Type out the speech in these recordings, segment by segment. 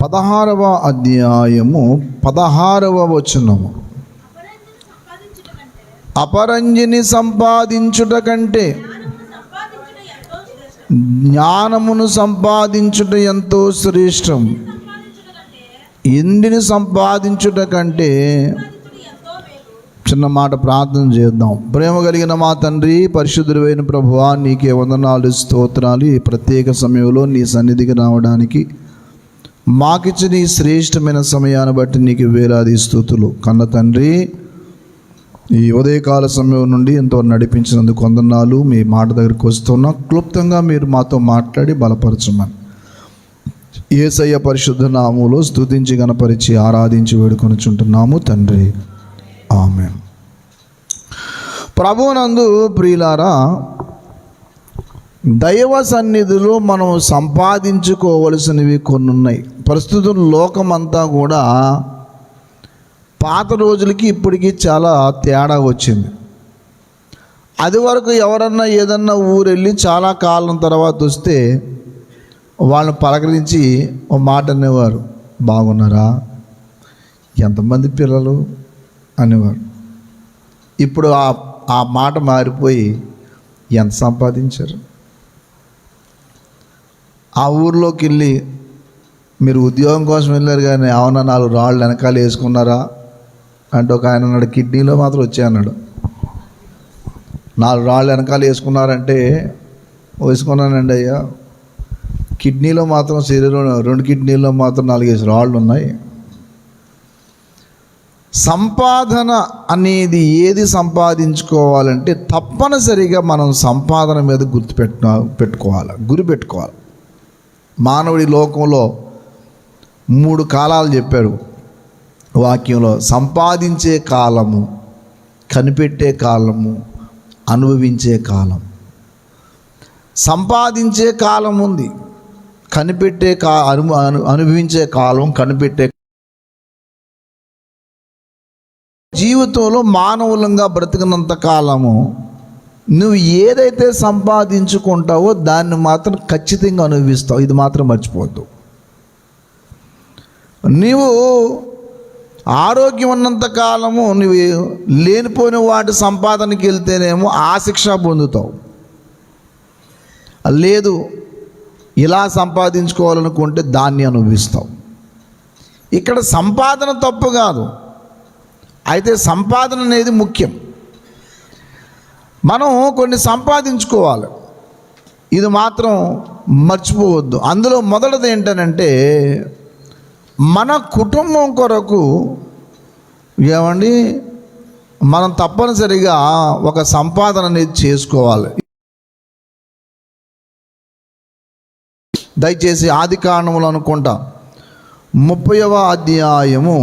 16వ అధ్యాయము 16వ వచనము. అపరంజిని సంపాదించుట కంటే జ్ఞానమును సంపాదించుట ఎంతో శ్రేష్టం. ఇంటిని సంపాదించుట కంటే చిన్న మాట ప్రార్థన చేద్దాం. ప్రేమ కలిగిన మా తండ్రి, పరిశుద్ధుడైన ప్రభువా, నీకే వందనాలు, స్తోత్రాలు. ఈ ప్రత్యేక సమయంలో నీ సన్నిధికి రావడానికి మాకిచ్చిన ఈ శ్రేష్టమైన సమయాన్ని బట్టి నీకు వేలాది స్తుతులు. కన్న తండ్రి, ఈ ఉదయకాల సమయం నుండి ఎంతో నడిపించినందుకు వందనాలు. మీ మాట దగ్గరికి వస్తున్నా, క్లుప్తంగా మీరు మాతో మాట్లాడి బలపరచమని యేసయ్య పరిశుద్ధ నామములో స్తుతించి గణపరిచి ఆరాధించి వేడుకొనుచుంటున్నాము తండ్రి, ఆమేన్. ప్రభువునందు ప్రియులారా, దైవ సన్నిధిలో మనం సంపాదించుకోవలసినవి కొన్ని ఉన్నాయి. ప్రస్తుతం లోకమంతా కూడా పాత రోజులకి ఇప్పటికీ చాలా తేడా వచ్చింది. అది వరకు ఎవరన్నా ఏదన్నా ఊరెళ్ళి చాలా కాలం తర్వాత వస్తే వాళ్ళని పలకరించి ఓ మాట అనేవారు, బాగున్నారా, ఎంతమంది పిల్లలు అనేవారు. ఇప్పుడు ఆ మాట మారిపోయి ఎంత సంపాదించారు. ఆ ఊర్లోకి వెళ్ళి మీరు ఉద్యోగం కోసం వెళ్ళారు కానీ అవునా 4 రాళ్ళు వెనకాల వేసుకున్నారా అంటే ఒక ఆయన అన్నాడు, కిడ్నీలో మాత్రం వచ్చాయన్నాడు. 4 రాళ్ళు వెనకాల వేసుకున్నారంటే వేసుకున్నానండి అయ్యా, కిడ్నీలో మాత్రం శరీరంలో 2 కిడ్నీలో మాత్రం 4-5 రాళ్ళు ఉన్నాయి. సంపాదన అనేది ఏది సంపాదించుకోవాలంటే తప్పనిసరిగా మనం సంపాదన మీద గురి పెట్టుకోవాలి. మానవుడి లోకంలో 3 కాలాలు చెప్పారు వాక్యంలో. సంపాదించే కాలము, కనిపెట్టే కాలము, అనుభవించే కాలం. సంపాదించే కాలం ఉంది, కనిపెట్టే అనుభవించే కాలం, కనిపెట్టే. జీవితంలో మానవులంగా బ్రతికినంత కాలము నువ్వు ఏదైతే సంపాదించుకుంటావో దాన్ని మాత్రం ఖచ్చితంగా అనుభవిస్తావు. ఇది మాత్రం మర్చిపోవద్దు. నీవు ఆరోగ్యం ఉన్నంత కాలము నువ్వు లేనిపోయిన వాటి సంపాదనకి వెళ్తేనేమో ఆ శిక్ష పొందుతావు. లేదు, ఇలా సంపాదించుకోవాలనుకుంటే దాన్ని అనుభవిస్తావు. ఇక్కడ సంపాదన తప్పు కాదు, అయితే సంపాదన అనేది ముఖ్యం. మనం కొన్ని సంపాదించుకోవాలి, ఇది మాత్రం మర్చిపోవద్దు. అందులో మొదటిది ఏంటనంటే మన కుటుంబం కొరకు ఏమండి మనం తప్పనిసరిగా ఒక సంపాదన అనేది చేసుకోవాలి. దయచేసి ఆదికాండములు అనుకుంటా 30వ అధ్యాయము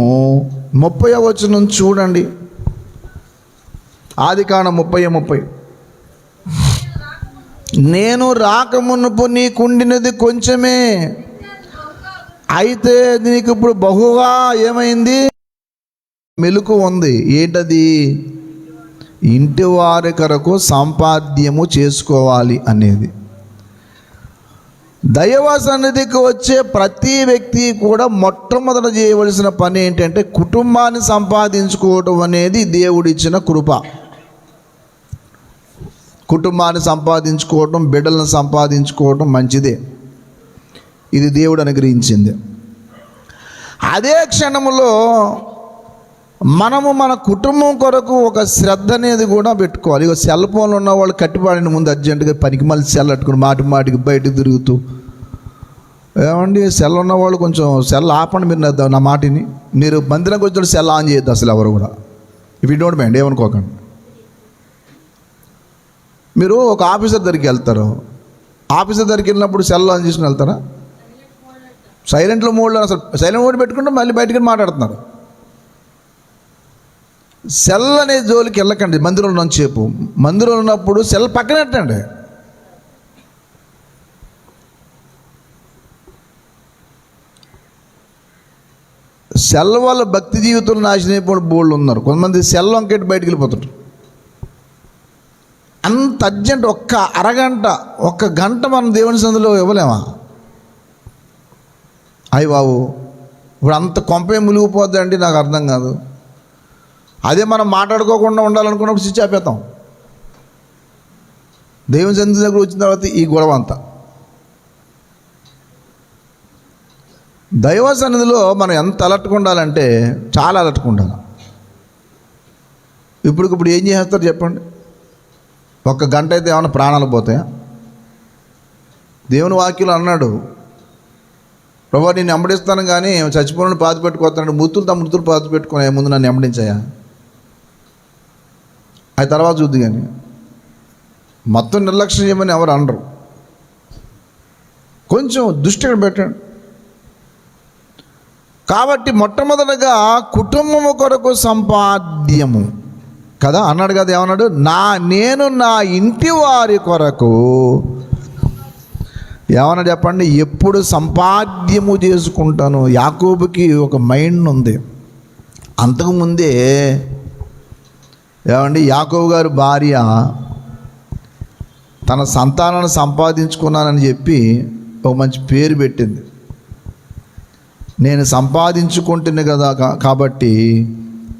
30వ వచనం చూడండి. ఆదికాండం 30:30. నేను రాకమునుపు నీకుండినది కొంచెమే, అయితే నీకు ఇప్పుడు బహుగా ఏమైంది, మెలుకు ఉంది. ఏంటది? ఇంటి వారి కొరకు సంపాద్యము చేసుకోవాలి అనేది. దైవ సన్నిధికి వచ్చే ప్రతి వ్యక్తి కూడా మొట్టమొదట చేయవలసిన పని ఏంటంటే కుటుంబాన్ని సంపాదించుకోవటం అనేది దేవుడిచ్చిన కృప. కుటుంబాన్ని సంపాదించుకోవటం, బిడ్డలను సంపాదించుకోవటం మంచిదే, ఇది దేవుడు అనుగ్రహించింది. అదే క్షణంలో మనము మన కుటుంబం కొరకు ఒక శ్రద్ధ అనేది కూడా పెట్టుకోవాలి. ఇక సెల్ ఫోన్లు ఉన్న వాళ్ళు కట్టిపాడిన ముందు అర్జెంటుగా పనికి మళ్ళీ సెల్ అట్టుకుని మాటికి బయటకు తిరుగుతూ, ఏమండి సెల్ ఉన్నవాళ్ళు కొంచెం సెల్ ఆపండి. మీరు నా మాటిని, మీరు మందిరంకి వచ్చి సెల్ ఆన్ చేయొద్దు అసలు ఎవరు కూడా. ఇఫ్ యూ డోంట్ మైండ్, ఏమనుకోకండి. మీరు ఒక ఆఫీసర్ దగ్గరికి వెళ్తారు, ఆఫీసర్ దగ్గరికి వెళ్ళినప్పుడు సెల్ ఆన్ చేసుకుని వెళ్తారా? సైలెంట్లో మోడ్లో, అసలు సైలెంట్ మోడ్ పెట్టుకుంటే మళ్ళీ బయటకు మాట్లాడుతున్నారు. సెల్ అనే జోలికి వెళ్ళకండి. మందిరంలో ఉన్నంతసేపు, మందిరంలో ఉన్నప్పుడు సెల్ పక్కనెట్టండి. సెల్ వల్ల భక్తి జీవితంలో నాశనం అయిపోయిన బోళ్ళు ఉన్నారు. కొంతమంది సెల్ వంకెట్టి బయటికి వెళ్ళిపోతుంటారు. అంత అర్జెంట్, ఒక్క అరగంట, ఒక్క గంట మనం దేవుని సన్నిధిలో ఇవ్వలేమా? అయ్య బాబు ఇప్పుడు అంత కొంపే మునిగిపోద్ది అంటే నాకు అర్థం కాదు. అదే మనం మాట్లాడుకోకుండా ఉండాలనుకున్నప్పుడు స్విచ్ ఆపేస్తాం. దేవుని సన్నిధి దగ్గర వచ్చిన తర్వాత ఈ గొడవ అంతా. దైవ సన్నిధిలో మనం ఎంత అలర్ట్గా ఉండాలంటే చాలా అలర్ట్గా ఉండాలి. ఇప్పుడు ఏం చేస్తారు చెప్పండి? 1 గంట అయితే ఏమైనా ప్రాణాలు పోతాయా? దేవుని వాక్యం అన్నాడు, ప్రభు నేను వెంబడిస్తాను కానీ చచ్చిపోయిన పాతి పెట్టుకోతాను. మృతులు పాతి పెట్టుకునే ముందు నన్ను వెంబడించాయా? అది తర్వాత చూద్దు. కానీ మొత్తం నిర్లక్ష్యం చేయమని ఎవరు అనరు. కొంచెం దృష్టి పెట్టండి. కాబట్టి మొట్టమొదటగా కుటుంబము కొరకు సంపాద్యము కదా అన్నాడు కదా. ఏమన్నాడు? నేను నా ఇంటి వారి కొరకు ఏమన్నా చెప్పండి, ఎప్పుడు సంపాద్యము చేసుకుంటాను. యాకోబుకి ఒక మైండ్ ఉంది. అంతకుముందే ఏమండి, యాకోబు గారి భార్య తన సంతానాన్ని సంపాదించుకున్నానని చెప్పి ఒక మంచి పేరు పెట్టింది. నేను సంపాదించుకుంటున్నా కదా కాబట్టి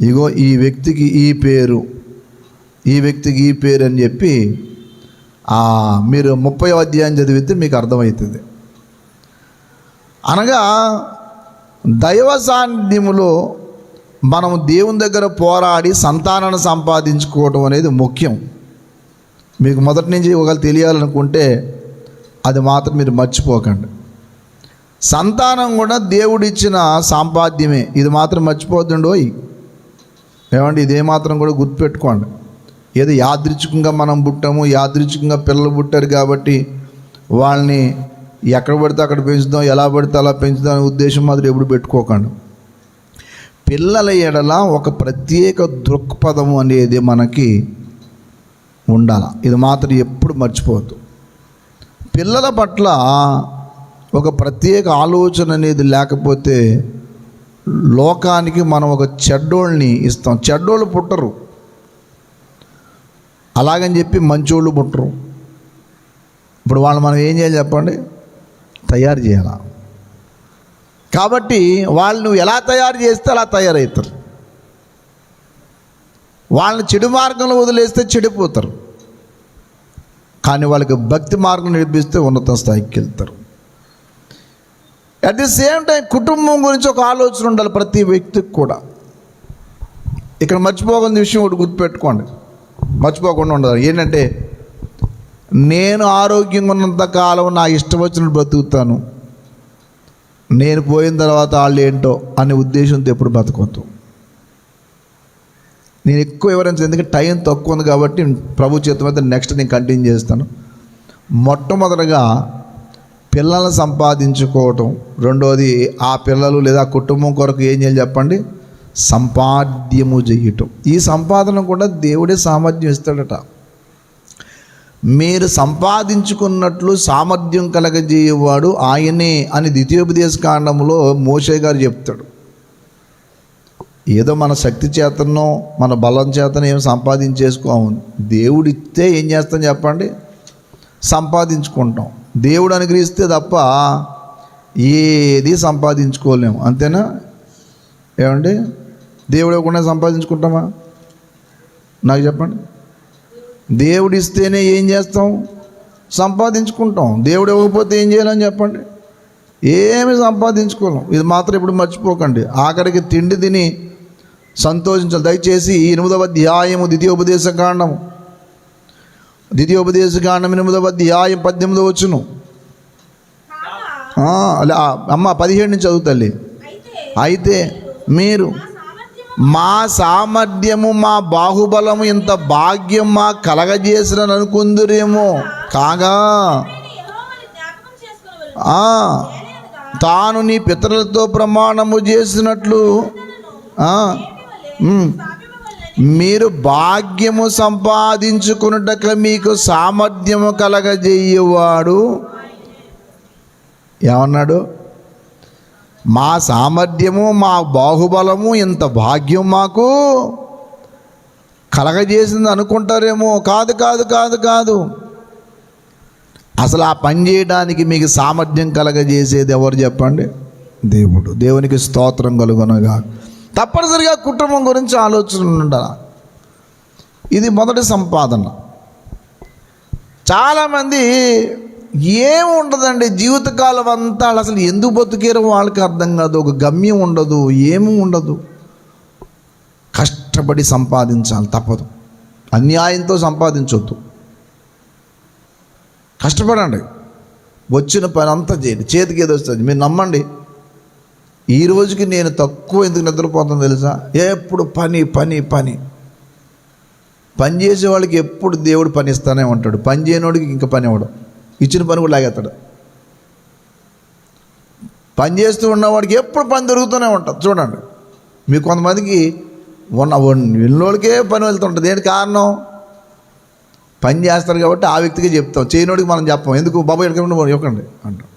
ఇగో ఈ వ్యక్తికి ఈ పేరు, ఈ వ్యక్తికి ఈ పేరు అని చెప్పి మీరు 30వ అధ్యాయం చదివితే మీకు అర్థమవుతుంది. అనగా దైవ సాన్నిధ్యములో మనం దేవుని దగ్గర పోరాడి సంతానాన్ని సంపాదించుకోవటం అనేది ముఖ్యం. మీకు మొదటి నుంచి ఒకవేళ తెలియాలనుకుంటే అది మాత్రం మీరు మర్చిపోకండి. సంతానం కూడా దేవుడిచ్చిన సంపాద్యమే, ఇది మాత్రం మర్చిపోతుండోయ్. ఏమండి, ఇదే మాత్రం కూడా గుర్తుపెట్టుకోండి. ఏదో యాదృచ్ఛికంగా మనం పుట్టాము, యాదృచ్ఛికంగా పిల్లలు పుట్టారు కాబట్టి వాళ్ళని ఎక్కడ పడితే అక్కడ పెంచుదాం, ఎలా పడితే అలా పెంచుదాం అనే ఉద్దేశం మాత్రం ఎప్పుడు పెట్టుకోకండి. పిల్లల ఎడల ఒక ప్రత్యేక దృక్పథము అనేది మనకి ఉండాలి. ఇది మాత్రం ఎప్పుడు మర్చిపోవద్దు. పిల్లల పట్ల ఒక ప్రత్యేక ఆలోచన అనేది లేకపోతే లోకానికి మనం ఒక చెడ్డోళ్ళని ఇస్తాం. చెడ్డోళ్ళు పుట్టరు, అలాగని చెప్పి మంచోళ్ళు పుట్టరు. ఇప్పుడు వాళ్ళు మనం ఏం చేయాలి చెప్పండి? తయారు చేయాలి. కాబట్టి వాళ్ళు నువ్వు ఎలా తయారు చేస్తే అలా తయారవుతారు. వాళ్ళని చెడు మార్గంలో వదిలేస్తే చెడిపోతారు. కానీ వాళ్ళకి భక్తి మార్గం నడిపిస్తే ఉన్నత స్థాయికి వెళ్తారు. అట్ ది సేమ్ టైం కుటుంబం గురించి ఒక ఆలోచన ఉండాలి ప్రతి వ్యక్తికి కూడా. ఇక్కడ మర్చిపోకుండా విషయం ఒకటి గుర్తుపెట్టుకోండి, మర్చిపోకుండా ఉండాలి. ఏంటంటే, నేను ఆరోగ్యంగా ఉన్నంత కాలం నా ఇష్టం వచ్చినట్టు బ్రతుకుతాను, నేను పోయిన తర్వాత వాళ్ళు ఏంటో అనే ఉద్దేశంతో ఎప్పుడు బతకొద్దు. నేను ఎక్కువ వివరించదు, ఎందుకంటే టైం తక్కువ ఉంది కాబట్టి ప్రభు చేతుల మీద నెక్స్ట్ నేను కంటిన్యూ చేస్తాను. మొట్టమొదటిగా పిల్లల్ని సంపాదించుకోవటం, రెండోది ఆ పిల్లలు లేదా కుటుంబం కొరకు ఏం చేయాలి చెప్పండి? సంపాద్యము చేయటం. ఈ సంపాదన కూడా దేవుడే సామర్థ్యం ఇస్తాడట. మీరు సంపాదించుకున్నట్లు సామర్థ్యం కలగజేయవాడు ఆయనే అని ద్వితీయోపదేశ కాండంలో మోషే గారు చెప్తాడు. ఏదో మన శక్తి చేతనో మన బలం చేతనో ఏం సంపాదించేసుకోము. దేవుడిస్తే ఏం చేస్తాం చెప్పండి? సంపాదించుకుంటాం. దేవుడు అనుగ్రహిస్తే తప్ప ఏది సంపాదించుకోలేము. అంతేనా? ఏమండి, దేవుడు ఇవ్వకుండా సంపాదించుకుంటామా? నాకు చెప్పండి. దేవుడు ఇస్తేనే ఏం చేస్తాం? సంపాదించుకుంటాం. దేవుడు ఇవ్వకపోతే ఏం చేయాలని చెప్పండి? ఏమి సంపాదించుకోలేం. ఇది మాత్రం ఇప్పుడు మర్చిపోకండి. ఆఖరికి తిండి తిని సంతోషించాలి. దయచేసి ఈ 8వ అధ్యాయము ద్వితీయోపదేశకాండం 8వ అధ్యాయం 18వ వచనం. అమ్మ 17 నుంచి చదువుతల్లి. అయితే మీరు మా సామర్థ్యము మా బాహుబలము ఇంత భాగ్యం మా కలగజేసిన అనుకుందురేమో, కాగా తాను నీ పితరులతో ప్రమాణము చేసినట్లు మీరు భాగ్యము సంపాదించుకున్నట్టు మీకు సామర్థ్యము కలగజేయవాడు ఏమన్నాడు? మా సామర్థ్యము మా బాహుబలము ఇంత భాగ్యం మాకు కలగజేసింది అనుకుంటారేమో. కాదు కాదు కాదు కాదు అసలు ఆ పని చేయడానికి మీకు సామర్థ్యం కలగజేసేది ఎవరు చెప్పండి? దేవుడు. దేవునికి స్తోత్రం కలుగునగా. తప్పనిసరిగా కుటుంబం గురించి ఆలోచన ఉండాలి. ఇది మొదటి సంపాదన. చాలామంది ఏమి ఉండదండి, జీవితకాలం అంతా అసలు ఎందుకు బతికేరో వాళ్ళకి అర్థం కాదు. ఒక గమ్యం ఉండదు, ఏమీ ఉండదు. కష్టపడి సంపాదించాలి, తప్పదు. అన్యాయంతో సంపాదించొద్దు, కష్టపడండి. వచ్చిన పని అంతా చేయండి, చేతికి ఏదో వస్తుంది. మీరు నమ్మండి, ఈ రోజుకి నేను తక్కువ ఎందుకు నిద్రపోతాను తెలుసా? ఎప్పుడు పని పని పని. పని చేసే వాళ్ళకి ఎప్పుడు దేవుడు పని ఇస్తానే ఉంటాడు. పని చేయనోడికి ఇంకా పని ఇవ్వడం, ఇచ్చిన పని కూడా లాగేస్తాడు. పని చేస్తూ ఉన్నవాడికి ఎప్పుడు పని దొరుకుతూనే ఉంటుంది. చూడండి, మీకు కొంతమందికి వెళ్ళోడికే పని వెళ్తుంటుంది. దేని కారణం? పని చేస్తారు కాబట్టి ఆ వ్యక్తికి చెప్తాం, చేయనోడికి మనం చెప్పాం. ఎందుకు బాబు ఇవ్వకండి అంటాం.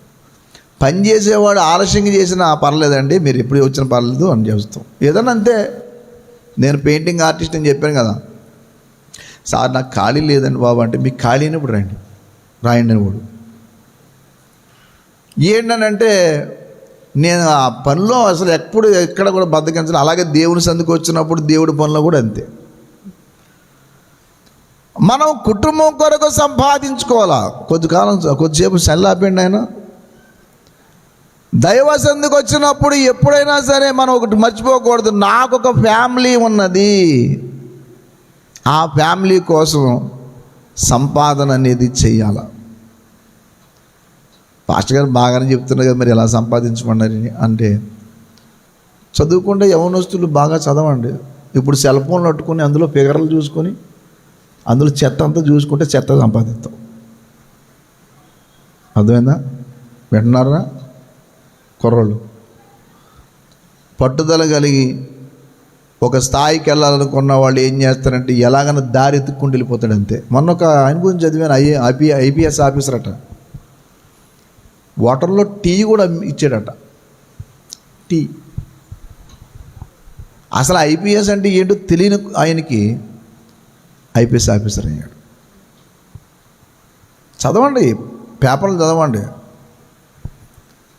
పని చేసేవాడు ఆలస్యంగా చేసినా పర్లేదండి, మీరు ఎప్పుడు వచ్చినా పర్లేదు అని చేస్తాం. ఏదన్నా అంతే. నేను పెయింటింగ్ ఆర్టిస్ట్ అని చెప్పాను కదా, సార్ నాకు ఖాళీ లేదండి బాబు అంటే, మీకు ఖాళీ అయినప్పుడు రాయండి అని వాడు. ఏంటనంటే నేను ఆ పనిలో అసలు ఎక్కడ కూడా బద్దకించను. అలాగే దేవుని సందుకు వచ్చినప్పుడు దేవుడి పనిలో కూడా అంతే. మనం కుటుంబం కొరకు సంపాదించుకోవాలా. కొద్దిసేపు సెల్లాపండి ఆయన. దైవ సందుకు వచ్చినప్పుడు ఎప్పుడైనా సరే మనం ఒకటి మర్చిపోకూడదు, నాకు ఒక ఫ్యామిలీ ఉన్నది. ఆ ఫ్యామిలీ కోసం సంపాదన అనేది చెయ్యాలి. పాస్టర్ గారు బాగానే చెప్తున్నారు కదా, మరి ఎలా సంపాదించమన్నారని అంటే, చదువుకుంటే యవనస్తులు బాగా చదవండి. ఇప్పుడు సెల్ ఫోన్లు పట్టుకొని అందులో ఫిగర్లు చూసుకొని అందులో చెత్త అంతా చూసుకుంటే చెత్త సంపాదిస్తాం. అర్థమైందా? వింటున్నారా కుర్రోళ్ళు? పట్టుదల కలిగి ఒక స్థాయికి వెళ్ళాలనుకున్న వాళ్ళు ఏం చేస్తారంటే ఎలాగైనా దారి ఎత్తుక్కుంటూ వెళ్ళిపోతాడు అంతే. మొన్న ఒక ఆయన గురించి చదివాను, ఐపీఎస్ ఆఫీసర్ అట. వాటర్లో టీ కూడా ఇచ్చాడట. టీ అసలు ఐపీఎస్ అంటే ఏంటో తెలియని ఆయనకి ఐపీఎస్ ఆఫీసర్ అయ్యాడు. చదవండి, పేపర్లు చదవండి.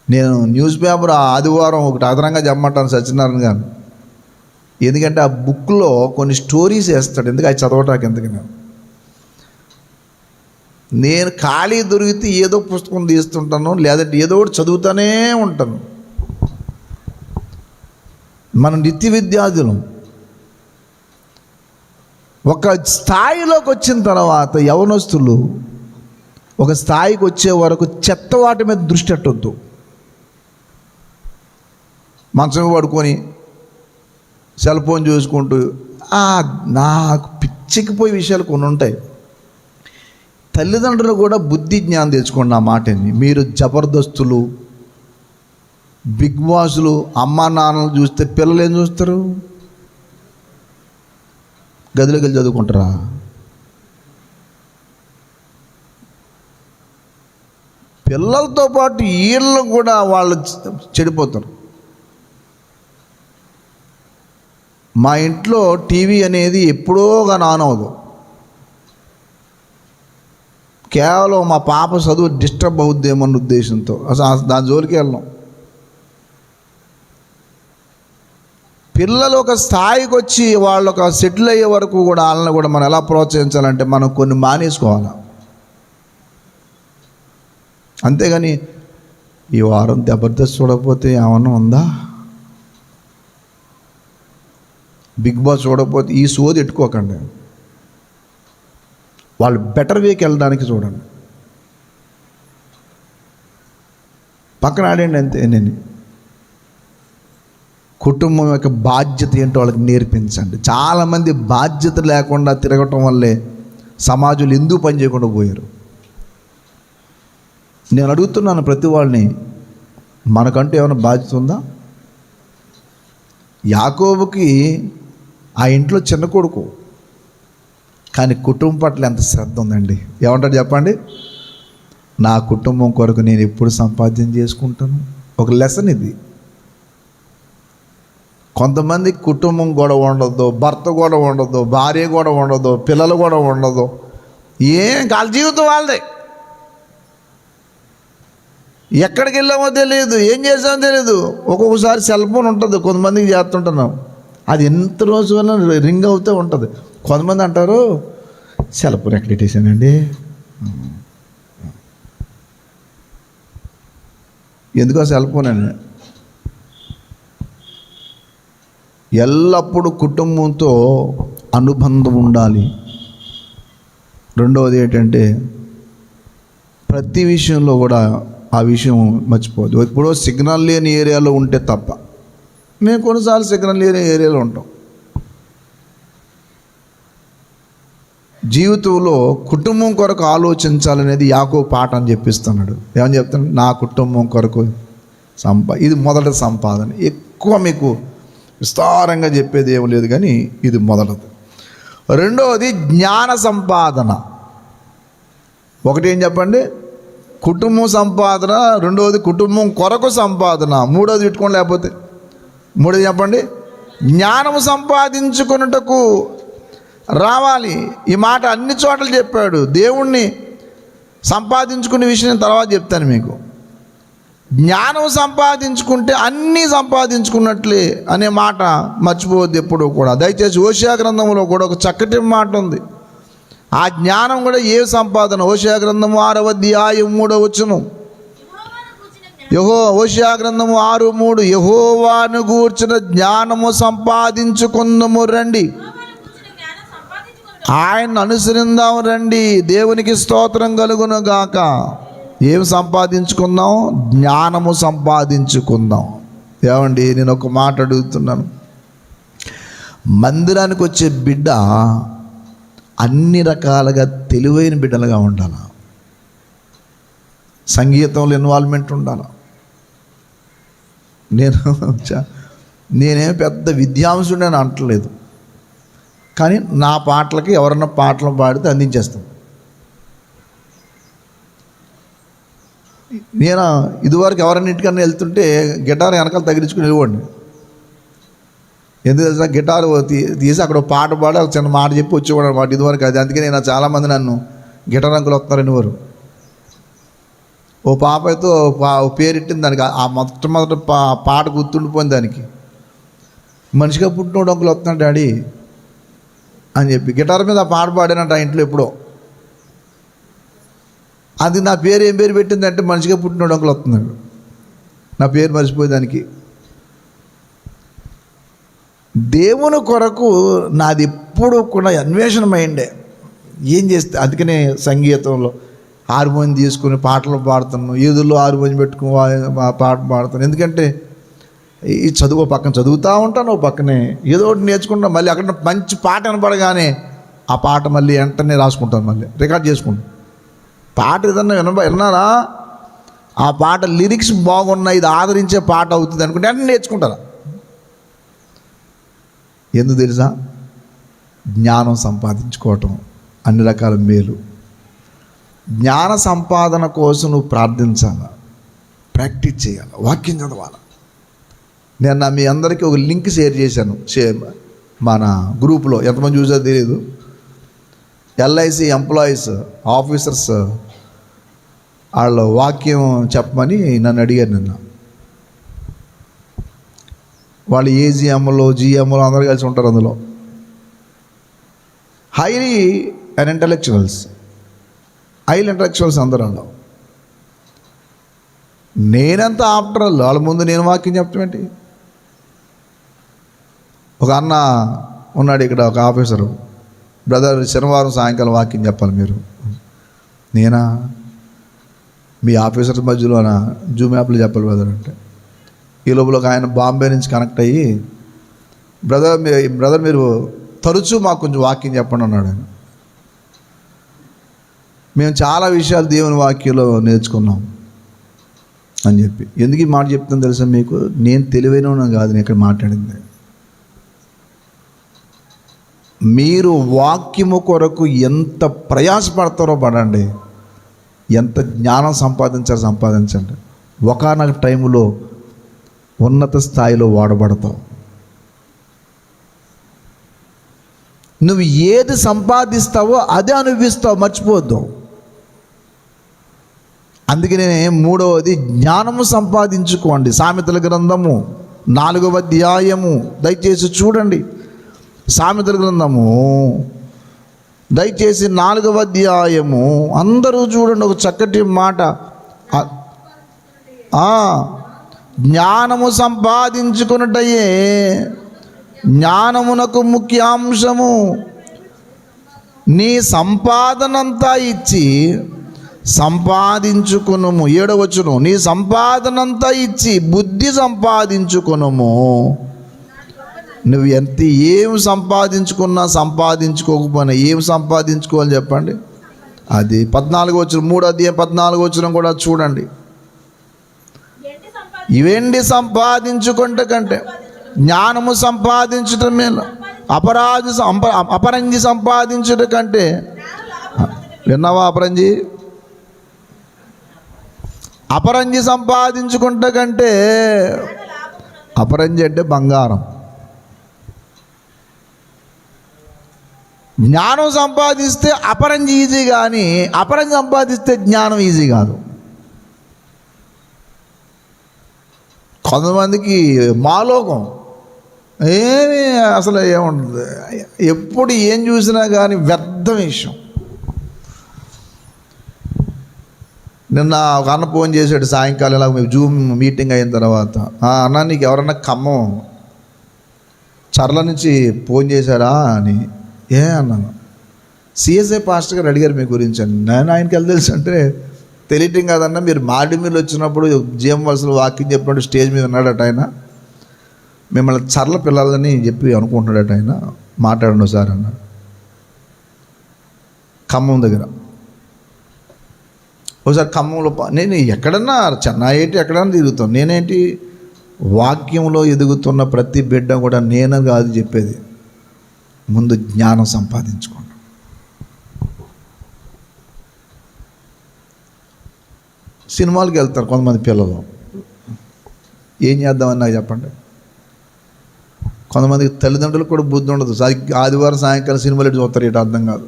నేను న్యూస్ పేపర్ ఆదివారం ఒకటి అదనంగా చెప్పమంటాను సత్యనారాయణ గారు. ఎందుకంటే ఆ బుక్లో కొన్ని స్టోరీస్ వేస్తాడు. ఎందుకు అది చదవటానికి? ఎందుకని నేను ఖాళీ దొరికితే ఏదో పుస్తకం తీస్తుంటాను, లేదంటే ఏదో ఒకటి చదువుతూనే ఉంటాను. మన నిత్య విద్యార్థులు ఒక స్థాయిలోకి వచ్చిన తర్వాత యవనస్తులు ఒక స్థాయికి వచ్చే వరకు చెత్త వాటి మీద దృష్టి పెట్టొద్దు. మంచం పడుకొని సెల్ ఫోన్ చూసుకుంటూ నాకు పిచ్చికిపోయే విషయాలు కొన్ని ఉంటాయి. తల్లిదండ్రులు కూడా బుద్ధి జ్ఞానం తెచ్చుకోండి. ఆ మాటని మీరు జబర్దస్తులు, బిగ్ బాసులు, అమ్మా నాన్నలు చూస్తే పిల్లలు ఏం చూస్తారు? గదిలోకి వెళ్ళి చదువుకుంటారా? పిల్లలతో పాటు వీళ్ళు కూడా వాళ్ళు చెడిపోతారు. మా ఇంట్లో టీవీ అనేది ఎప్పుడో కానీ ఆన్ అవ్వదు. కేవలం మా పాప చదువు డిస్టర్బ్ అవుద్దేమన్న ఉద్దేశంతో అసలు దాని జోలికి వెళ్ళాం. పిల్లలు ఒక స్థాయికి వచ్చి వాళ్ళు ఒక సెటిల్ అయ్యే వరకు కూడా వాళ్ళని కూడా మనం ఎలా ప్రోత్సహించాలంటే మనం కొన్ని మానేసుకోవాలి. అంతేగాని ఈ వారం జబర్దస్త్ చూడకపోతే ఏమన్నా ఉందా, బిగ్ బాస్ చూడకపోతే ఈ సోది ఎట్టుకోకండి. వాళ్ళు బెటర్ వేకి వెళ్ళడానికి చూడండి, పక్కన ఆడండి అంతే. నేను కుటుంబం యొక్క బాధ్యత ఏంటో వాళ్ళకి నేర్పించండి. చాలామంది బాధ్యత లేకుండా తిరగటం వల్లే సమాజంలో ఎందుకు పని చేయకుండా పోయారు. నేను అడుగుతున్నాను ప్రతి వాళ్ళని, మనకంటూ ఏమైనా బాధ్యత ఉందా? యాకోబుకి ఆ ఇంట్లో చిన్న కొడుకు, కానీ కుటుంబం పట్ల ఎంత శ్రద్ధ ఉందండి. ఏమంటారు చెప్పండి? నా కుటుంబం కొరకు నేను ఎప్పుడు సంపాద్యం చేసుకుంటాను. ఒక లెసన్ ఇది. కొంతమంది కుటుంబం గొడవ ఉండదు, భర్త గొడవ ఉండదు, భార్య గొడవ ఉండదు, పిల్లలు గొడవ ఉండదు, ఏం వాళ్ళ జీవితం వాళ్ళదే. ఎక్కడికి వెళ్ళామో తెలియదు, ఏం చేసామో తెలియదు. ఒక్కొక్కసారి సెల్ ఫోన్ ఉంటుంది, కొంతమందికి చేస్తుంటున్నాం, అది ఎంత రోజు వల్ల రింగ్ అవుతూ ఉంటుంది. కొంతమంది అంటారు, సెల్ ఫోన్ ఎక్కడ పెట్టేసానండి, ఎందుకో సెల్ ఫోన్ అని. ఎల్లప్పుడూ కుటుంబంతో అనుబంధం ఉండాలి. రెండవది ఏంటంటే ప్రతి విషయంలో కూడా ఆ విషయం మర్చిపోవద్దు. ఇప్పుడు సిగ్నల్ లేని ఏరియాలో ఉంటే తప్ప, మేము కొన్నిసార్లు సిగ్నల్ లేని ఏరియాలో ఉంటాం. జీవితంలో కుటుంబం కొరకు ఆలోచించాలనేది యాకోబు పాఠం అని చెప్పిస్తున్నాడు. ఏమని చెప్తాడు? నా కుటుంబం కొరకు ఇది మొదటి సంపాదన. ఎక్కువ మీకు విస్తారంగా చెప్పేది ఏం లేదు, కానీ ఇది మొదటిది. రెండవది జ్ఞాన సంపాదన. ఒకటి ఏం చెప్పండి? కుటుంబం సంపాదన. రెండవది కుటుంబం కొరకు సంపాదన. మూడవది పెట్టుకోండి, లేకపోతే మూడవది చెప్పండి, జ్ఞానం సంపాదించుకున్నటకు రావాలి. ఈ మాట అన్ని చోట్ల చెప్పాడు. దేవుణ్ణి సంపాదించుకునే విషయం తర్వాత చెప్తాను మీకు. జ్ఞానం సంపాదించుకుంటే అన్నీ సంపాదించుకున్నట్లే అనే మాట మర్చిపోవద్దు ఎప్పుడు కూడా. దయచేసి హోషేయ గ్రంథంలో కూడా ఒక చక్కటి మాట ఉంది. ఆ జ్ఞానం కూడా ఏ సంపాదన? హోషేయ గ్రంథము 6వ అధ్యాయం 3వ వచనం. హోషేయ గ్రంథము 6:3, యెహోవాను గూర్చిన జ్ఞానము సంపాదించుకుందాము రండి, ఆయన్ని అనుసరిందాం రండి, దేవునికి స్తోత్రం కలుగును గాక. ఏం సంపాదించుకుందాం? జ్ఞానము సంపాదించుకుందాం. ఏమండి, నేను ఒక మాట అడుగుతున్నాను. మందిరానికి వచ్చే బిడ్డ అన్ని రకాలుగా తెలివైన బిడ్డలుగా ఉండాలి. సంగీతంలో ఇన్వాల్వ్మెంట్ ఉండాలి. నేనేం పెద్ద విద్యాంసుడు అని అంటలేదు, కానీ నా పాటలకి ఎవరన్నా పాటలు పాడితే అందించేస్తాను. నేను ఇదివరకు ఎవరైనా ఇంటికన్నా వెళ్తుంటే గిటార్ వెనకాల తగిలించుకుని వెళ్ళిపోండి. ఎందుకు తెలుసా? గిటార్ తీసి అక్కడ పాట పాడి ఒక చిన్న మాట చెప్పి వచ్చేవాడు అనమాట ఇదివరకు. అది అందుకే నేను చాలామంది నన్ను గిటార్ అంకులు వస్తున్నారని వారు. ఓ పాప అయితే పేరెట్టింది దానికి. ఆ మొట్టమొదటి పాట గుర్తుండిపోయింది దానికి. మనిషిగా పుట్టినోడు అంకులు వస్తున్నాడు డాడీ అని చెప్పి గిటార్ మీద ఆ పాట పాడానంట ఆ ఇంట్లో ఎప్పుడో. అది నా పేరు ఏం పేరు పెట్టిందంటే మనిషిగా పుట్టినోడు అంకులు వస్తున్నాడు. నా పేరు మర్చిపోయేదానికి. దేవుని కొరకు నాది ఎప్పుడు కూడా అన్వేషణ మైండే. ఏం చేస్తే అందుకనే సంగీతంలో హార్మోనియం తీసుకుని పాటలు పాడుతున్నాను, ఈదుల్లో హార్మోనియం పెట్టుకుని పాట పాడుతాను. ఎందుకంటే ఈ చదువు పక్కన చదువుతూ ఉంటాను, పక్కనే ఏదో ఒకటి నేర్చుకుంటాను. మళ్ళీ అక్కడ మంచి పాట వినపడగానే ఆ పాట మళ్ళీ వెంటనే రాసుకుంటాను, మళ్ళీ రికార్డ్ చేసుకుంటాను. పాట ఏదన్నా విన్నారా, ఆ పాట లిరిక్స్ బాగున్నాయి, ఇది ఆదరించే పాట అవుతుంది అనుకుంటే వెంటనే నేర్చుకుంటారా. ఎందుకు తెలుసా? జ్ఞానం సంపాదించుకోవటం అన్ని రకాల మేలు. జ్ఞాన సంపాదన కోసం నువ్వు ప్రార్థించాలి, ప్రాక్టీస్ చేయాలి, వాక్యం చదవాలి. నేను మీ అందరికీ ఒక లింక్ షేర్ చేశాను మన గ్రూప్లో. ఎంతమంది చూసారో తెలియదు. ఎల్ఐసి ఎంప్లాయీస్ ఆఫీసర్స్ వాళ్ళు వాక్యం చెప్పమని నన్ను అడిగారు నిన్న. వాళ్ళు ఏజీఎంలో జిఎంలో అందరూ కలిసి ఉంటారు అందులో. హైలీ ఇంటలెక్చువల్స్ అందరూ వాళ్ళు. నేనంతా ఆఫ్టర్ ఆల్ వాళ్ళ ముందు నేను వాక్యం చెప్తామేంటి? ఒక అన్న ఉన్నాడు ఇక్కడ, ఒక ఆఫీసరు. బ్రదర్ శనివారం సాయంకాలం వాక్యం చెప్పాలి మీరు. నేనా? మీ ఆఫీసర్స్ మధ్యలోన జూమ్ యాప్లో చెప్పాలి బ్రదర్ అంటే. ఈ లోపల ఒక ఆయన బాంబే నుంచి కనెక్ట్ అయ్యి, బ్రదర్ మీరు తరచూ మాకు కొంచెం వాక్యం చెప్పండి అన్నాడు ఆయన. మేము చాలా విషయాలు దేవుని వాక్యంలో నేర్చుకున్నాం అని చెప్పి. ఎందుకు ఈ మాట చెప్తాను తెలుసా మీకు? నేను తెలివైన కాదు నేను ఇక్కడ మాట్లాడింది. మీరు వాక్యము కొరకు ఎంత ప్రయాసపడతారో పడండి, ఎంత జ్ఞానం సంపాదించండి. ఒకానొక టైంలో ఉన్నత స్థాయిలో వాడబడతావు. నువ్వు ఏది సంపాదిస్తావో అదే అనుభవిస్తావు, మర్చిపోవద్దు. అందుకనే మూడవది జ్ఞానము సంపాదించుకోండి. సామెతల గ్రంథము 4వ అధ్యాయము దయచేసి చూడండి. సామెతల గ్రంథము దయచేసి 4వ అధ్యాయము అందరూ చూడండి. ఒక చక్కటి మాట, జ్ఞానము సంపాదించుకున్నట్టయే జ్ఞానమునకు ముఖ్యాంశము. నీ సంపాదనంతా ఇచ్చి సంపాదించుకునుము. 7వ వచనం, నీ సంపాదనంతా ఇచ్చి బుద్ధి సంపాదించుకునుము. నువ్వు ఏం సంపాదించుకున్నా సంపాదించుకోకపోయినా ఏం సంపాదించుకోవాలి చెప్పండి? అది 14వ వచనం, 3వ అధ్యాయం 14వ వచనం కూడా చూడండి. ఇవెండి సంపాదించుకుంటే కంటే జ్ఞానము సంపాదించటం మేలు. అపరంజి సంపాదించడం కంటే, విన్నావా? అపరంజి సంపాదించుకుంటే కంటే, అపరంజి అంటే బంగారం. జ్ఞానం సంపాదిస్తే అపరంజి ఈజీ, కానీ అపరంజి సంపాదిస్తే జ్ఞానం ఈజీ కాదు. కొంతమందికి మాలోకం ఏమి అసలు ఏముంటుంది, ఎప్పుడు ఏం చూసినా కానీ వ్యర్థ విషయం. నిన్న ఒక అన్న ఫోన్ చేశాడు సాయంకాలం, ఇలా మేము జూమ్ మీటింగ్ అయిన తర్వాత, అన్న నీకు ఎవరన్నా ఖమ్మం చర్ల నుంచి ఫోన్ చేశారా అని. ఏ అన్నాను, సిఎస్ఐ పాస్టర్ గారు అడిగారు మీ గురించి అని. నేను ఆయనకి ఎలా తెలుసు అంటే, తెలియటం కాదన్నా, మీరు మాడిమిల్లు వచ్చినప్పుడు జీఎం వలసలు వాకింగ్ చెప్పినప్పుడు స్టేజ్ మీద ఉన్నాడట ఆయన, మిమ్మల్ని చర్ల పిల్లలని చెప్పి అనుకుంటున్నాడట ఆయన, మాట్లాడండి సార్ అన్నాడు. ఖమ్మం దగ్గర ఒకసారి ఖమ్మంలో నేను ఎక్కడన్నా చెన్నై ఏంటి ఎక్కడన్నా తిరుగుతాను. నేనేంటి, వాక్యంలో ఎదుగుతున్న ప్రతి బిడ్డ కూడా నేను కాదు చెప్పేది, ముందు జ్ఞానం సంపాదించుకోండి. సినిమాలకు వెళ్తారు కొంతమంది పిల్లలు, ఏం చేద్దామని నాకు చెప్పండి. కొంతమందికి తల్లిదండ్రులకు కూడా బుద్ధి ఉండదు. ఆదివారం సాయంకాలం సినిమాలు ఎటు చూస్తారు, ఇటు అర్థం కాదు.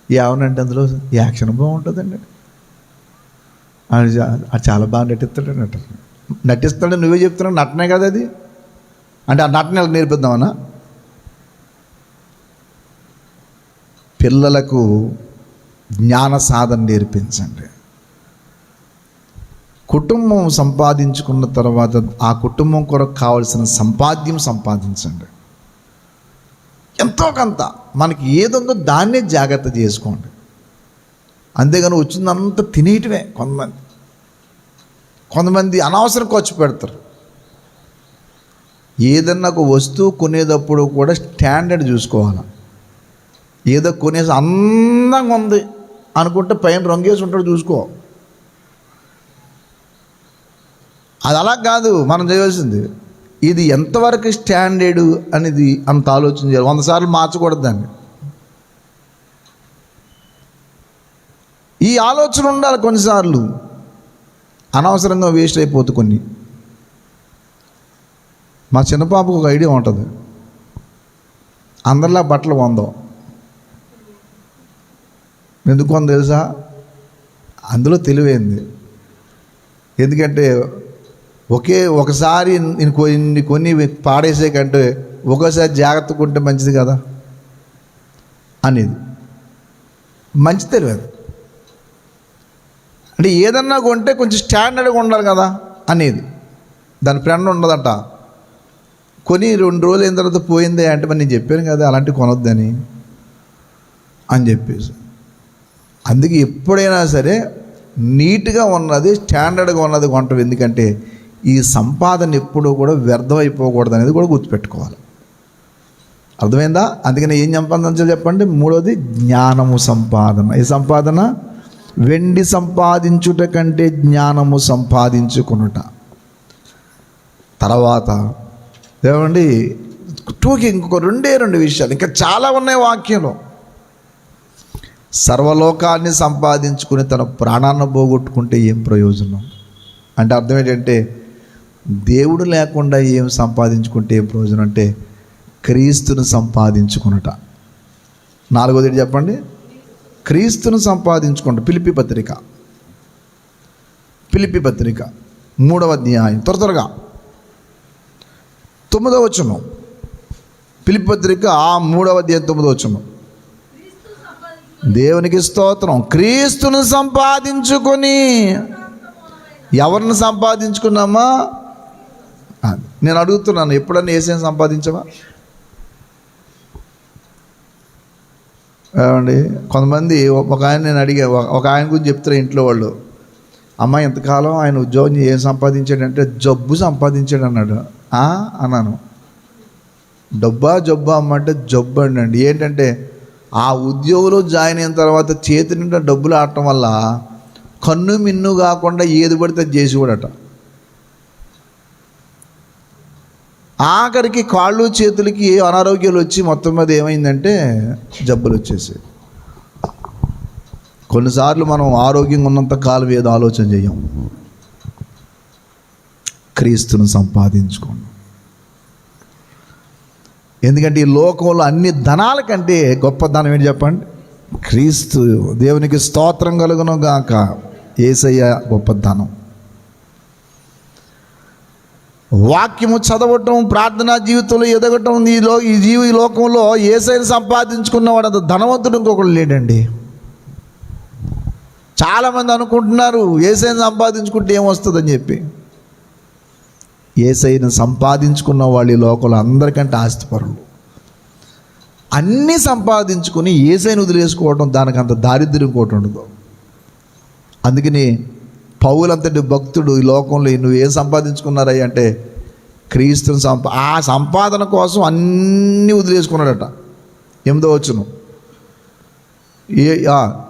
ఏమనంటే అందులో యాక్షన్ బాగుంటుందండి, అది చాలా బాగా నటిస్తాడు. నువ్వే చెప్తున్నావు, నటనే కదా అది. అంటే ఆ నటన నేర్పిద్దామన్నా? పిల్లలకు జ్ఞాన సాధన నేర్పించండి. కుటుంబం సంపాదించుకున్న తర్వాత ఆ కుటుంబం కొరకు కావాల్సిన సంపాద్యం సంపాదించండి. ఎంతో కొంత మనకి ఏదుందో దాన్నే జాగ్రత్త చేసుకోండి. అంతేగాని వచ్చిందంతా తినేయటమే. కొంతమంది అనవసరం ఖర్చు పెడతారు. ఏదన్నా ఒక వస్తువు కొనేటప్పుడు కూడా స్టాండర్డ్ చూసుకోవాలి. ఏదో కొనేసి అందంగా ఉంది అనుకుంటే పైన రంగేసి ఉంటాడు, చూసుకో. అది అలా కాదు మనం చేయవలసింది. ఇది ఎంతవరకు స్టాండర్డు అనేది అంత ఆలోచన చేయాలి. 100 సార్లు మార్చకూడదు దాన్ని. ఈ ఆలోచన ఉండాలి. కొన్నిసార్లు అనవసరంగా వేస్ట్ అయిపోతుంది కొన్ని. మా చిన్న పాపకు ఒక ఐడియా ఉంటుంది, అందరిలా బట్టలు కొందాం. ఎందుకు కొంద తెలుసా? అందులో తెలివైంది. ఎందుకంటే ఒకసారి నేను కొన్ని పాడేసే కంటే ఒక్కోసారి జాగ్రత్తగా ఉంటే మంచిది కదా అనేది మంచి తెలియదు. అంటే ఏదన్నా కొంటే కొంచెం స్టాండర్డ్గా ఉండాలి కదా అనేది. దాని ఫ్రెండ్ ఉండదట, కొని 2 రోజులు అయిన తర్వాత పోయిందే అంటే, మరి నేను చెప్పాను కదా అలాంటివి కొనొద్దని అని చెప్పేసి. అందుకే ఎప్పుడైనా సరే నీట్గా ఉన్నది, స్టాండర్డ్గా ఉన్నది కొంటాం. ఎందుకంటే ఈ సంపాదన ఎప్పుడూ కూడా వ్యర్థం అయిపోకూడదు అనేది కూడా గుర్తుపెట్టుకోవాలి. అర్థమైందా? అందుకని ఏం సంపాదించాలి చెప్పండి? మూడోది జ్ఞానము సంపాదన. ఈ సంపాదన వెండి సంపాదించుట కంటే జ్ఞానము సంపాదించుకునుట. తర్వాత ఏమండి, ఇంకొక 2 విషయాలు, ఇంకా చాలా ఉన్నాయి వాక్యంలో. సర్వలోకాన్ని సంపాదించుకుని తన ప్రాణాన్ని పోగొట్టుకుంటే ఏం ప్రయోజనం అంటే అర్థం ఏంటంటే, దేవుడు లేకుండా ఏం సంపాదించుకుంటే ఏం ప్రయోజనం అంటే క్రీస్తును సంపాదించుకునుట. 4వది చెప్పండి, క్రీస్తును సంపాదించుకుంట. ఫిలిప్పీ పత్రిక ఫిలిప్పీ పత్రిక 3వ అధ్యాయం త్వరగా 9వ వచనం. ఫిలిప్పీ పత్రిక 3వ అధ్యాయం 9వ వచనం. దేవునికి స్తోత్రం. క్రీస్తును సంపాదించుకొని. ఎవరిని సంపాదించుకున్నామా? నేను అడుగుతున్నాను, ఎప్పుడన్నా యేసుని సంపాదించవా? ఏమండి, కొంతమంది ఒక ఆయన, నేను అడిగా, ఒక ఆయన గురించి చెప్తారు ఇంట్లో వాళ్ళు, అమ్మ ఎంతకాలం ఆయన ఉద్యోగం ఏం సంపాదించాడంటే జబ్బు సంపాదించాడు అన్నాడు. అన్నాను, జబ్బా అమ్మంటే జబ్బు అండి. ఏంటంటే ఆ ఉద్యోగంలో జాయిన్ అయిన తర్వాత చేతి నిండా డబ్బులు ఆడటం వల్ల కన్ను మిన్ను కాకుండా ఏది పడితే చేసేవాడట. ఆఖరికి కాళ్ళు చేతులకి అనారోగ్యాలు వచ్చి మొత్తం మీద ఏమైందంటే జబ్బులు వచ్చేసాయి. కొన్నిసార్లు మనం ఆరోగ్యంగా ఉన్నంత కాలం ఏదో ఆలోచన చేయం. క్రీస్తును సంపాదించుకోండి. ఎందుకంటే ఈ లోకంలో అన్ని ధనాల కంటే గొప్ప ధనం ఏంటి చెప్పండి? క్రీస్తు. దేవునికి స్తోత్రం కలుగును గాక. యేసయ్య గొప్ప ధనం. వాక్యము చదవటం, ప్రార్థనా జీవితంలో ఎదగటం, ఈ లోకంలో యేసయ్యను సంపాదించుకున్నవాడు అంత ధనవంతుడు ఇంకొకడు లేడండి. చాలామంది అనుకుంటున్నారు యేసయ్యను సంపాదించుకుంటే ఏమొస్తుందని చెప్పి. యేసయ్యను సంపాదించుకున్న వాళ్ళు ఈ లోకంలో అందరికంటే ఆస్తిపరులు. అన్నీ సంపాదించుకొని యేసయ్యను వదిలేసుకోవడం, దానికి అంత దారిద్ర్యం ఇంకోటి ఉండదు. అందుకని పౌలంతటి భక్తుడు ఈ లోకంలో నువ్వు ఏం సంపాదించుకున్నారయ్య అంటే క్రీస్తుని ఆ సంపాదన కోసం అన్నీ వదిలేసుకున్నాడట. 8వ వచనం.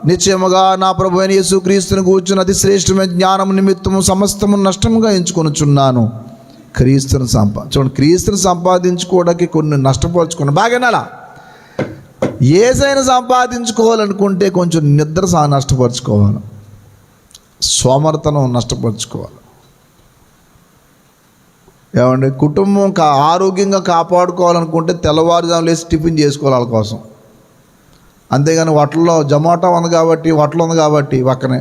నిశ్చయముగా నా ప్రభు అయిన యేసు క్రీస్తుని కూర్చుని అతి శ్రేష్టమైన జ్ఞానం నిమిత్తము సమస్తము నష్టముగా ఎంచుకొనుచున్నాను. క్రీస్తుని చూడండి, క్రీస్తుని సంపాదించుకోవడానికి కొన్ని నష్టపరుచుకున్నాను. బాగా అలా యేసయ్యను సంపాదించుకోవాలనుకుంటే కొంచెం నిద్ర నష్టపరుచుకోవాలి, సోమర్తనం నష్టపరుచుకోవాలి. ఏమండి, కుటుంబం ఆరోగ్యంగా కాపాడుకోవాలనుకుంటే తెల్లవారుజాము లేసి టిఫిన్ చేసుకోవాలి వాళ్ళ కోసం. అంతేగాని హోటల్లో జొమాటో ఉంది కాబట్టి, హోటల్ ఉంది కాబట్టి పక్కనే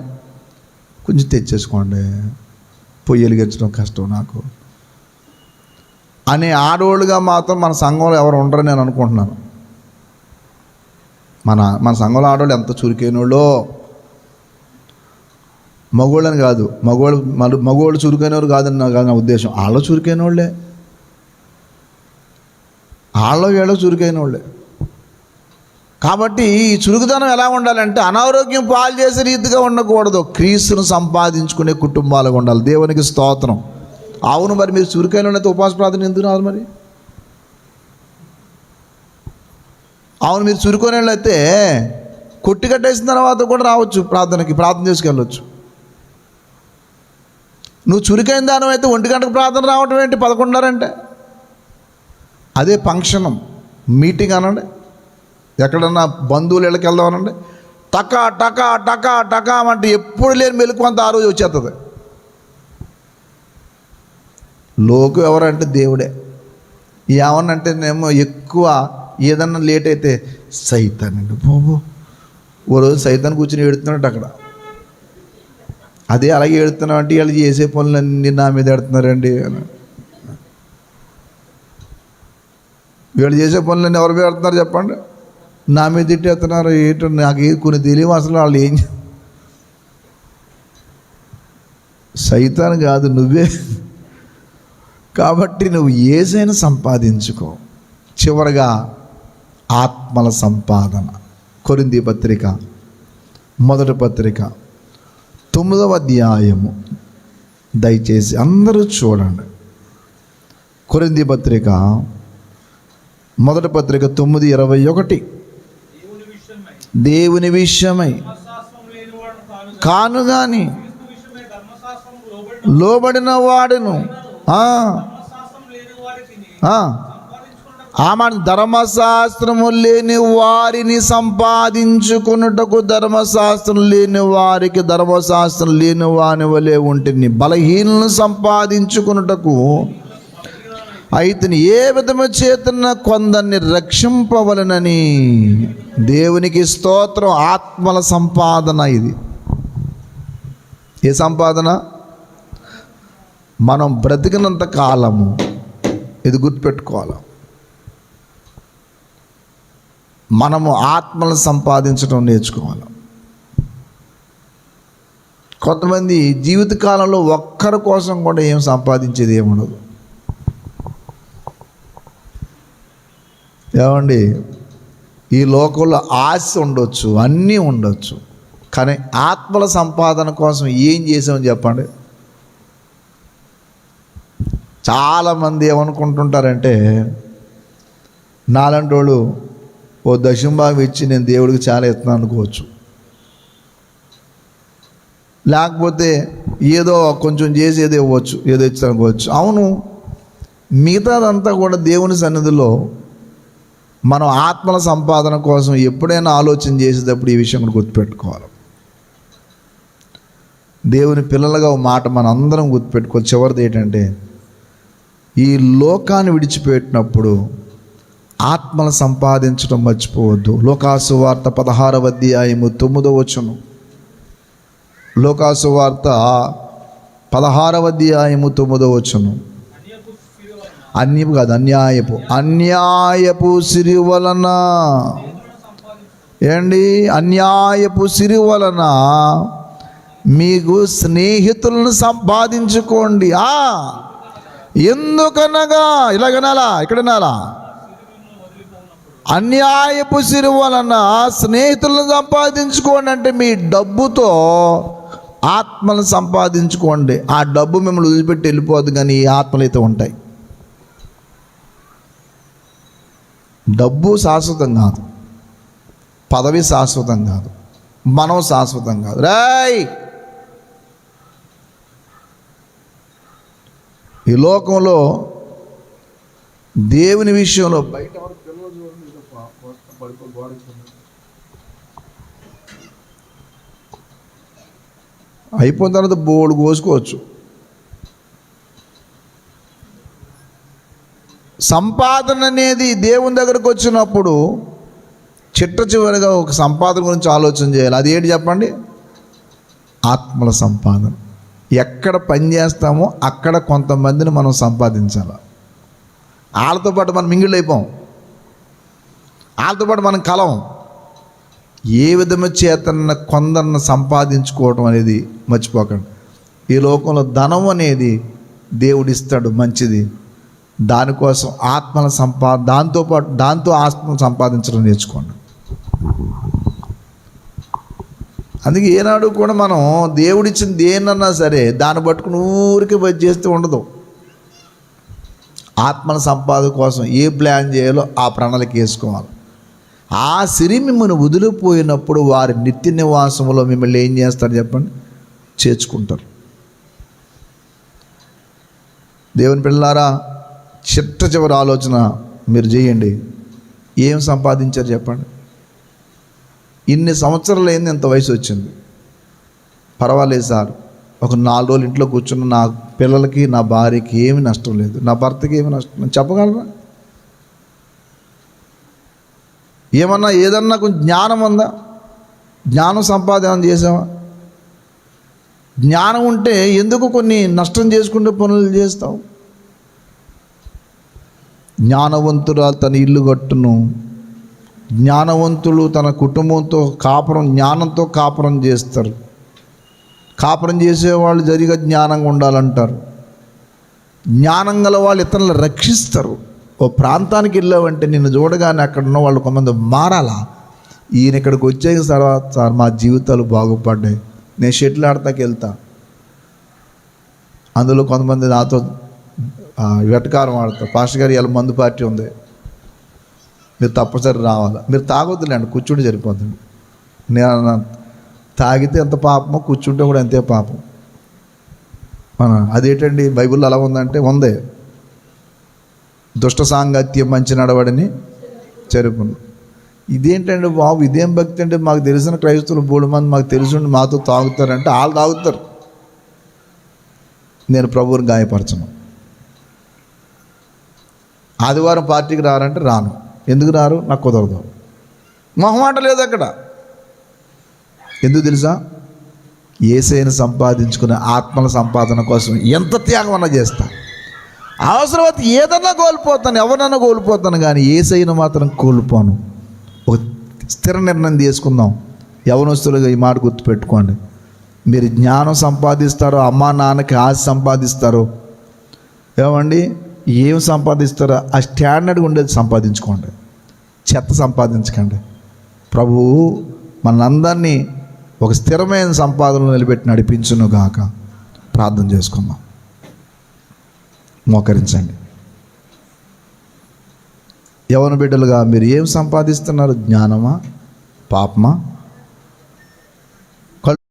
కొంచెం తెచ్చేసుకోండి, పొయ్యి వెలిగించడం కష్టం నాకు అనే ఆడవాళ్ళుగా మాత్రం మన సంఘంలో ఎవరు ఉండరని నేను అనుకుంటున్నాను. మన సంఘంలో ఆడవాళ్ళు ఎంత చురుకైన వాళ్ళు. మగవాళ్ళని కాదు, మగవాళ్ళు చురుకైనవారు కాదని నా ఉద్దేశం. వాళ్ళు చురుకైన వాళ్ళే, వీళ్ళు చురుకైన వాళ్ళే. కాబట్టి ఈ చురుకుదనం ఎలా ఉండాలంటే అనారోగ్యం పాలు చేసే రీతిగా ఉండకూడదు. క్రీస్తును సంపాదించుకునే కుటుంబాలుగా ఉండాలి. దేవునికి స్తోత్రం. అవును, మరి మీరు చురుకైన వాళ్ళైతే ఉపవాస ప్రార్థన ఎందుకు రాదు? మరి అవును, మీరు చురుకైన వాళ్ళైతే కొట్టి కట్టేసిన తర్వాత కూడా రావచ్చు ప్రార్థనకి, ప్రార్థన చేసుకెళ్ళవచ్చు. నువ్వు చురుకైన దానం అయితే 1 గంటకు ప్రార్థన రావటం ఏంటి? 11:30 అంటే అదే ఫంక్షన్ మీటింగ్ అనండి, ఎక్కడన్నా బంధువులు ఇళ్ళకి వెళ్దాం అనండి, టకా టకా టకా టకా అంటే ఎప్పుడు లేని మెలకు అంత ఆ రోజు వచ్చేస్తుంది. లోకు ఎవరంటే దేవుడే. ఏమన్నంటే నేమో ఎక్కువ ఏదన్నా లేట్ అయితే సైతాన్ అండి బాబు. ఓ రోజు సైతాన్ కూర్చొని ఏడుతున్నాడు అక్కడ. అదే అలాగే ఏడుతున్నావు అంటే వీళ్ళు చేసే పనులన్నీ నా మీద ఎడుతున్నారండి. వీళ్ళు చేసే పనులన్నీ ఎవరి మీద ఎడుతున్నారు చెప్పండి? నా మీద తిట్టేస్తున్నారు. ఏంటో నాకు కొన్ని తెలియవు అసలు వాళ్ళు ఏం. సైతాన్ కాదు, నువ్వే. కాబట్టి నువ్వు యేసయ్యను సంపాదించుకో. చివరగా ఆత్మల సంపాదన. కొరింథీ పత్రిక 1వ పత్రిక 9వ అధ్యాయము దయచేసి అందరూ చూడండి. కొరింథీ పత్రిక 1వ పత్రిక 9:21. దేవుని విషయమై కాను గాని లోబడిన వాడును ధర్మశాస్త్రము లేని వారిని సంపాదించుకున్నటకు ధర్మశాస్త్రం లేని వారికి ధర్మశాస్త్రం లేని వాని వలె ఉంటుంది. బలహీనలను సంపాదించుకున్నటకు అయితే ఏ విధము చేతన కొందరిని రక్షింపవలనని. దేవునికి స్తోత్రం. ఆత్మల సంపాదన ఇది. ఏ సంపాదన? మనం బ్రతికినంత కాలము ఇది గుర్తుపెట్టుకోవాలి, మనము ఆత్మను సంపాదించడం నేర్చుకోవాలి. కొంతమంది జీవితకాలంలో ఒక్కరి కోసం కూడా ఏం సంపాదించేది ఏముండదు. ఏమండి, ఈ లోకంలో ఆశ ఉండొచ్చు, అన్నీ ఉండొచ్చు, కానీ ఆత్మల సంపాదన కోసం ఏం చేసామని చెప్పండి. చాలామంది ఏమనుకుంటుంటారంటే, నాలాంటి వాళ్ళు ఓ దశంభాగం ఇచ్చి నేను దేవుడికి చాలా ఇస్తున్నాను అనుకోవచ్చు, లేకపోతే ఏదో కొంచెం చేసి ఏదో ఇవ్వచ్చు, ఏదో ఇచ్చి అనుకోవచ్చు. అవును, మిగతాదంతా కూడా దేవుని సన్నిధిలో మనం ఆత్మల సంపాదన కోసం ఎప్పుడైనా ఆలోచన చేసేటప్పుడు ఈ విషయం కూడా గుర్తుపెట్టుకోవాలి. దేవుని పిల్లలుగా ఒక మాట మనం అందరం గుర్తుపెట్టుకోవాలి. చివరిది ఏంటంటే, ఈ లోకాన్ని విడిచిపెట్టినప్పుడు ఆత్మలు సంపాదించడం మర్చిపోవద్దు. లోకాసు వార్త 16వ అధ్యాయము 9వ వచనం. లోకాసు వార్త 16వ అధ్యాయము 9వ వచనం. అన్యపు కాదు, అన్యాయపు సిరి వలన, ఏండి, అన్యాయపు సిరి వలన మీకు స్నేహితులను సంపాదించుకోండి. ఎందుకనగా, ఇలాగనాలా, ఇక్కడనాలా, అన్యాయపు సిరి వలన స్నేహితులను సంపాదించుకోండి అంటే మీ డబ్బుతో ఆత్మలను సంపాదించుకోండి. ఆ డబ్బు మిమ్మల్ని వదిలిపెట్టి వెళ్ళిపోద్దు, కానీ ఈ ఆత్మలు అయితే ఉంటాయి. డబ్బు శాశ్వతం కాదు, పదవి శాశ్వతం కాదు, మనం శాశ్వతం కాదు. ఈ లోకంలో దేవుని విషయంలో బయట అయిపోయిన తర్వాత బోర్డు కోసుకోవచ్చు. సంపాదన అనేది దేవుని దగ్గరకు వచ్చినప్పుడు చిట్ట చివరిగా ఒక సంపాదన గురించి ఆలోచన చేయాలి. అది ఏంటి చెప్పండి? ఆత్మల సంపాదన. ఎక్కడ పని చేస్తామో అక్కడ కొంతమందిని మనం సంపాదించాలి. వాళ్ళతో పాటు మనం మింగిళ్ళు అయిపోం, వాళ్ళతో పాటు మనం కలం. ఏ విధమైన చేతన కొందరిని సంపాదించుకోవడం అనేది మర్చిపోకండి. ఈ లోకంలో ధనం అనేది దేవుడిస్తాడు, మంచిది. దానికోసం ఆత్మల దాంతో ఆత్మను సంపాదించడం నేర్చుకోండి. అందుకే ఏనాడు కూడా మనం దేవుడిచ్చిన దేన్నన్నా సరే దాన్ని పట్టుకుని ఊరికి వచ్చి చేస్తూ ఉండదు. ఆత్మల సంపాదన కోసం ఏ ప్లాన్ చేయాలో ఆ ప్రణాళిక వేసుకోవాలి. ఆ సిరి మిమ్మల్ని వదిలిపోయినప్పుడు వారి నిత్య నివాసంలో మిమ్మల్ని ఏం చేస్తారు చెప్పండి? చేర్చుకుంటారు. దేవుని పిల్లలారా, చిట్ట చివరి ఆలోచన మీరు చేయండి. ఏం సంపాదించారు చెప్పండి? ఇన్ని సంవత్సరాలు అయింది, ఇంత వయసు వచ్చింది, పర్వాలేదు సార్, ఒక 4 రోజులు ఇంట్లో కూర్చున్న నా పిల్లలకి నా భార్యకి ఏమి నష్టం లేదు, నా భర్తకి ఏమి నష్టం నేను చెప్పగలరా? ఏమన్నా ఏదన్నా కొంచెం జ్ఞానం ఉందా? జ్ఞానం సంపాదన చేసావా? జ్ఞానం ఉంటే ఎందుకు కొన్ని నష్టం చేసుకుంటే పనులు చేస్తావు? జ్ఞానవంతురాలు తన ఇల్లు కట్టును, జ్ఞానవంతులు తన కుటుంబంతో జ్ఞానంతో కాపురం చేస్తారు. కాపురం చేసేవాళ్ళు జరిగా జ్ఞానంగా ఉండాలంటారు. జ్ఞానం గల వాళ్ళు ఇతరులను రక్షిస్తారు. ఓ ప్రాంతానికి వెళ్ళావంటే నిన్ను చూడగానే అక్కడ ఉన్న వాళ్ళు కొంతమంది మారాలా, ఈయన ఇక్కడికి వచ్చే తర్వాత సార్ మా జీవితాలు బాగుపడ్డాయి, నేను షెటిల్ ఆడతాకి వెళ్తా, అందులో కొంతమంది నాతో వెటకారం ఆడతారు, పాస్టర్ గారు ఇలా మందు పార్టీ ఉంది, మీరు తప్పనిసరి రావాలా, మీరు తాగొద్దులేండి, కూర్చుంటే సరిపోతుంది. నేను తాగితే ఎంత పాపమో కూర్చుంటే కూడా అంతే పాపం. అదేంటండి బైబిల్లో అలా ఉందంటే ఉందే, దుష్ట సాంగత్యం మంచి నడవడని చెరుపును. ఇదేంటండి బాబు, ఇదేం భక్తి అంటే? మాకు తెలిసిన క్రైస్తవులు 3 మంది మాకు తెలుసుండి మాతో తాగుతారంటే వాళ్ళు తాగుతారు, నేను ప్రభువుని గాయపరచను. ఆదివారం పార్టీకి రారంటే రాను. ఎందుకు రారు? నాకు కుదరదు. మొహమాట లేదు అక్కడ. ఎందుకు తెలుసా? యేసయ్యను సంపాదించుకునే ఆత్మల సంపాదన కోసం ఎంత త్యాగం అన్నా చేస్తా. అవసరమైతే ఏదన్నా కోల్పోతాను, ఎవరన్నా కోల్పోతాను, కానీ యేసయ్యను మాత్రం కోల్పోను. ఒక స్థిర నిర్ణయం తీసుకుందాం. యవనస్తులుగా ఈ మాట గుర్తుపెట్టుకోండి. మీరు జ్ఞానం సంపాదిస్తారో, అమ్మా నాన్నకి ఆశ సంపాదిస్తారో, ఏమండి ఏం సంపాదిస్తారో ఆ స్టాండర్డ్గా ఉండేది సంపాదించుకోండి, చెత్త సంపాదించకండి. ప్రభువు మనందరినీ ఒక స్థిరమైన సంపాదనలు నిలబెట్టి నడిపించును గాక. ప్రార్థన చేసుకుందాం. మోకరించండి. యవన బిడ్డలుగా మీరు ఏం సంపాదిస్తున్నారు? జ్ఞానమా, పాపమా?